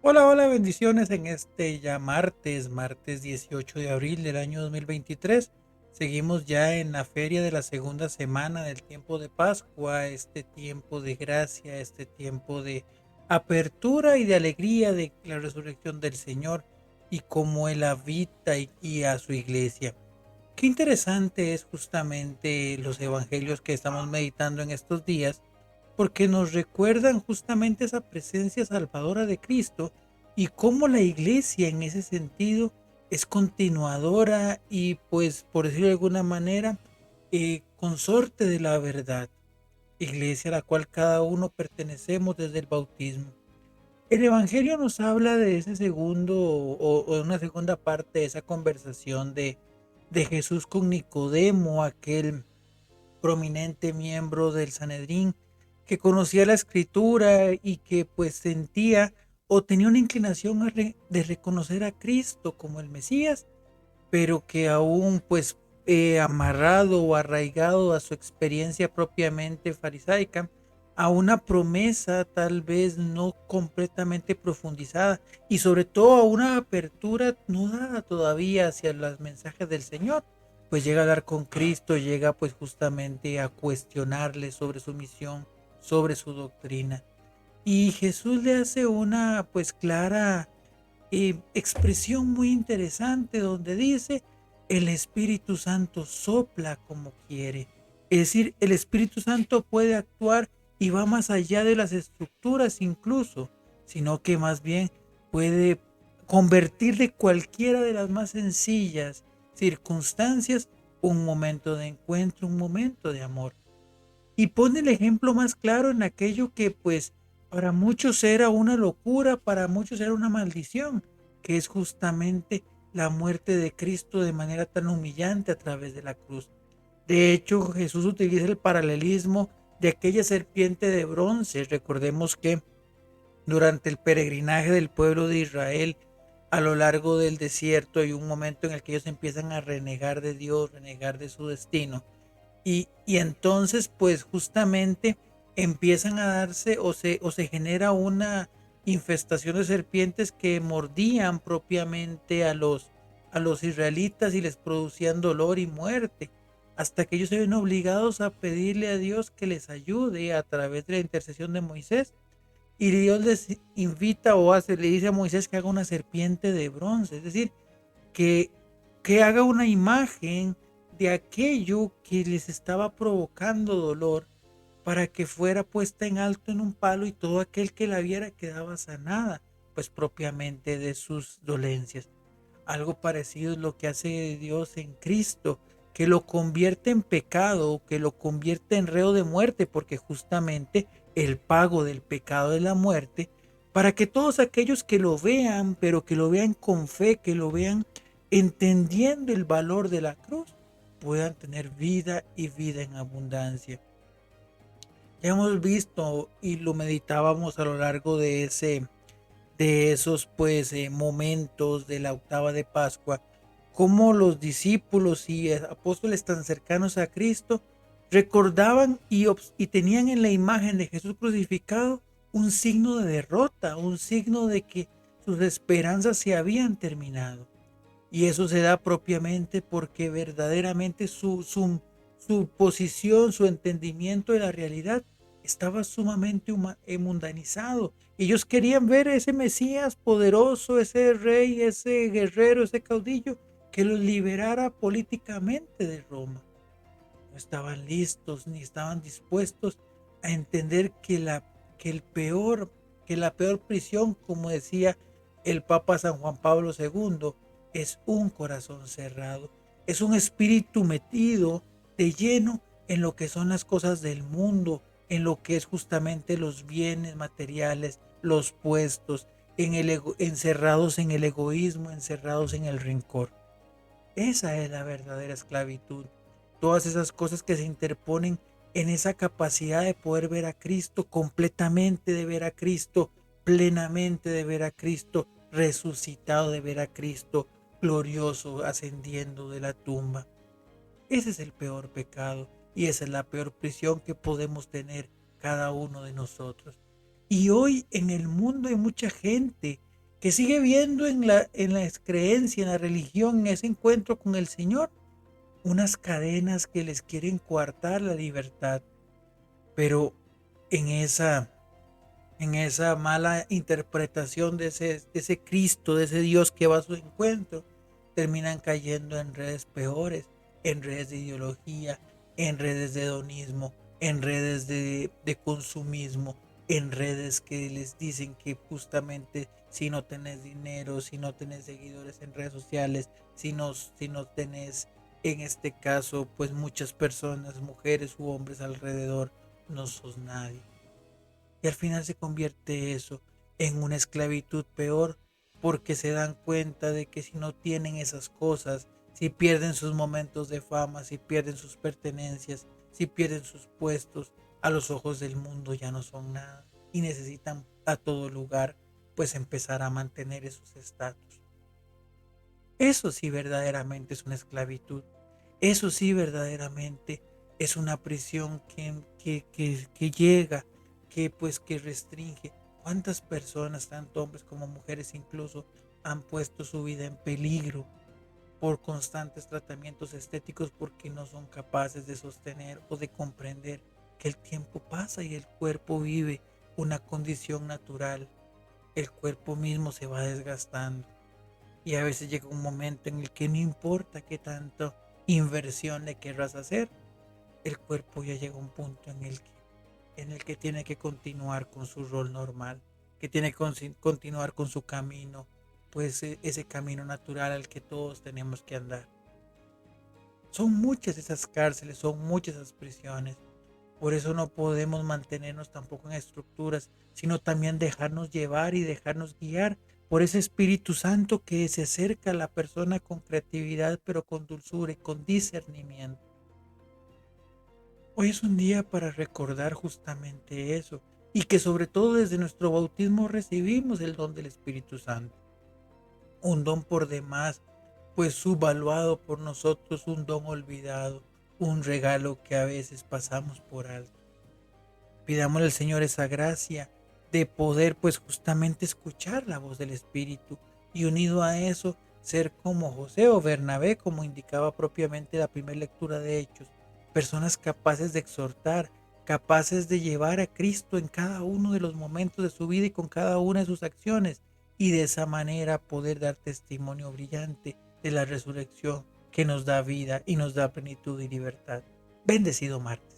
Hola, hola, bendiciones en este ya martes 18 de abril del año 2023. Seguimos ya en la feria de la segunda semana del tiempo de Pascua, este tiempo de gracia, este tiempo de apertura y de alegría de la resurrección del Señor y cómo Él habita y guía a su iglesia. Qué interesante es justamente los evangelios que estamos meditando en estos días, porque nos recuerdan justamente esa presencia salvadora de Cristo y cómo la iglesia en ese sentido es continuadora y pues por decirlo de alguna manera consorte de la verdad, iglesia a la cual cada uno pertenecemos desde el bautismo. El Evangelio nos habla de ese segundo o una segunda parte de esa conversación de Jesús con Nicodemo, aquel prominente miembro del Sanedrín que conocía la escritura y que pues sentía o tenía una inclinación de reconocer a Cristo como el Mesías, pero que aún pues amarrado o arraigado a su experiencia propiamente farisaica, a una promesa tal vez no completamente profundizada y sobre todo a una apertura no dada todavía hacia los mensajes del Señor, pues llega a hablar con Cristo, llega pues justamente a cuestionarle sobre su misión, sobre su doctrina. Y Jesús le hace una pues clara expresión muy interesante donde dice, el Espíritu Santo sopla como quiere. Es decir, el Espíritu Santo puede actuar y va más allá de las estructuras incluso, sino que más bien puede convertir de cualquiera de las más sencillas circunstancias un momento de encuentro, un momento de amor. Y pone el ejemplo más claro en aquello que pues para muchos era una locura, para muchos era una maldición, que es justamente la muerte de Cristo de manera tan humillante a través de la cruz. De hecho, Jesús utiliza el paralelismo de aquella serpiente de bronce. Recordemos que durante el peregrinaje del pueblo de Israel a lo largo del desierto hay un momento en el que ellos empiezan a renegar de Dios, renegar de su destino y entonces, pues justamente empiezan a darse o se genera una infestación de serpientes que mordían propiamente a los israelitas y les producían dolor y muerte, hasta que ellos se ven obligados a pedirle a Dios que les ayude a través de la intercesión de Moisés. Y Dios les invita le dice a Moisés que haga una serpiente de bronce, es decir, que, que haga una imagen de aquello que les estaba provocando dolor para que fuera puesta en alto en un palo y todo aquel que la viera quedaba sanada, pues propiamente de sus dolencias. Algo parecido es lo que hace Dios en Cristo, que lo convierte en pecado, que lo convierte en reo de muerte, porque justamente el pago del pecado es la muerte, para que todos aquellos que lo vean, pero que lo vean con fe, que lo vean entendiendo el valor de la cruz, puedan tener vida y vida en abundancia. Ya hemos visto y lo meditábamos a lo largo de esos pues momentos de la octava de Pascua, cómo los discípulos y apóstoles tan cercanos a Cristo recordaban y tenían en la imagen de Jesús crucificado un signo de derrota, un signo de que sus esperanzas se habían terminado. Y eso se da propiamente porque verdaderamente su posición, su entendimiento de la realidad estaba sumamente mundanizado. Ellos querían ver ese Mesías poderoso, ese rey, ese guerrero, ese caudillo que los liberara políticamente de Roma. No estaban listos ni estaban dispuestos a entender que el peor, que la peor prisión, como decía el Papa San Juan Pablo II, es un corazón cerrado, es un espíritu metido de lleno en lo que son las cosas del mundo, en lo que es justamente los bienes materiales, los puestos, encerrados en el egoísmo, encerrados en el rencor. Esa es la verdadera esclavitud. Todas esas cosas que se interponen en esa capacidad de poder ver a Cristo completamente, de ver a Cristo plenamente, de ver a Cristo resucitado, de ver a Cristo glorioso ascendiendo de la tumba. Ese es el peor pecado y esa es la peor prisión que podemos tener cada uno de nosotros. Y hoy en el mundo hay mucha gente que sigue viendo en la creencia, en la religión, en ese encuentro con el Señor, unas cadenas que les quieren coartar la libertad, pero en esa, en esa mala interpretación de ese Cristo, de ese Dios que va a su encuentro, terminan cayendo en redes peores, en redes de ideología, en redes de hedonismo, en redes de consumismo, en redes que les dicen que justamente si no tenés dinero, si no tenés seguidores en redes sociales, si no tenés en este caso pues muchas personas, mujeres u hombres alrededor, no sos nadie. Y al final se convierte eso en una esclavitud peor, porque se dan cuenta de que si no tienen esas cosas, si pierden sus momentos de fama, si pierden sus pertenencias, si pierden sus puestos, a los ojos del mundo ya no son nada y necesitan a todo lugar pues empezar a mantener esos estatus. Eso sí verdaderamente es una esclavitud. Eso sí verdaderamente es una prisión que llega, que restringe. ¿Cuántas personas, tanto hombres como mujeres incluso, han puesto su vida en peligro por constantes tratamientos estéticos porque no son capaces de sostener o de comprender que el tiempo pasa y el cuerpo vive una condición natural? El cuerpo mismo se va desgastando. Y a veces llega un momento en el que no importa qué tanto inversión le querrás hacer, el cuerpo ya llega a un punto en el que tiene que continuar con su rol normal, que tiene que continuar con su camino, pues ese camino natural al que todos tenemos que andar. Son muchas esas cárceles, son muchas esas prisiones. Por eso no podemos mantenernos tampoco en estructuras, sino también dejarnos llevar y dejarnos guiar por ese Espíritu Santo que se acerca a la persona con creatividad, pero con dulzura y con discernimiento. Hoy es un día para recordar justamente eso y que sobre todo desde nuestro bautismo recibimos el don del Espíritu Santo. Un don por demás, pues subvaluado por nosotros, un don olvidado, un regalo que a veces pasamos por alto. Pidámosle al Señor esa gracia de poder pues justamente escuchar la voz del Espíritu y unido a eso ser como José o Bernabé, como indicaba propiamente la primera lectura de Hechos, personas capaces de exhortar, capaces de llevar a Cristo en cada uno de los momentos de su vida y con cada una de sus acciones, y de esa manera poder dar testimonio brillante de la resurrección que nos da vida y nos da plenitud y libertad. Bendecido martes.